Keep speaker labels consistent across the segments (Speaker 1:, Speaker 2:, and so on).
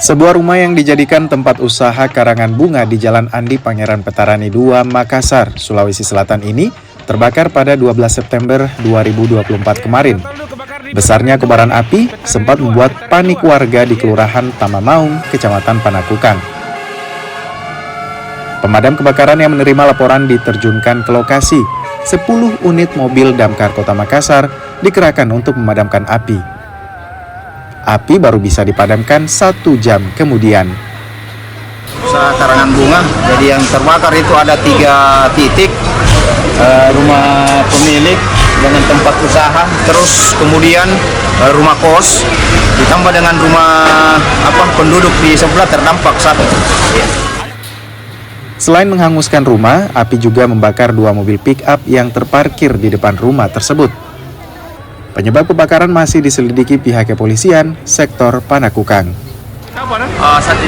Speaker 1: Sebuah rumah yang dijadikan tempat usaha karangan bunga di Jalan Andi Pangeran Petarani 2, Makassar, Sulawesi Selatan ini terbakar pada 12 September 2024 kemarin. Besarnya kobaran api sempat membuat panik warga di Kelurahan Tamamaung, Kecamatan Panakukang. Pemadam kebakaran yang menerima laporan diterjunkan ke lokasi. 10 unit mobil damkar Kota Makassar dikerahkan untuk memadamkan api. Api baru bisa dipadamkan 1 jam kemudian.
Speaker 2: Usaha karangan bunga, jadi yang terbakar itu ada 3 titik, rumah pemilik dengan tempat usaha, terus kemudian rumah kos, ditambah dengan rumah penduduk di sebelah terdampak 1.
Speaker 1: Selain menghanguskan rumah, api juga membakar 2 mobil pick-up yang terparkir di depan rumah tersebut. Penyebab kebakaran masih diselidiki pihak kepolisian sektor Panakukang.
Speaker 3: 1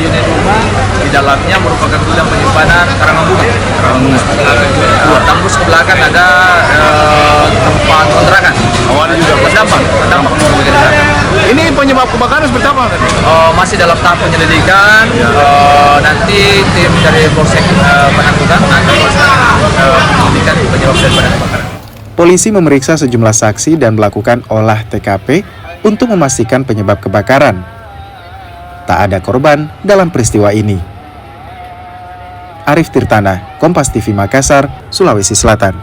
Speaker 3: unit rumah di dalamnya merupakan gudang penyimpanan karangan bunga. Tembus ke belakang ada tempat kontrakan. Awalnya juga terdampak.
Speaker 2: Ini penyebab kebakaran seperti apa?
Speaker 3: Masih dalam tahap penyelidikan. Nanti tim dari Polsek Panakukang akan menyelidikan penyebab daripada kebakaran.
Speaker 1: Polisi memeriksa sejumlah saksi dan melakukan olah TKP untuk memastikan penyebab kebakaran. Tak ada korban dalam peristiwa ini. Arif Tirtana, Kompas TV Makassar, Sulawesi Selatan.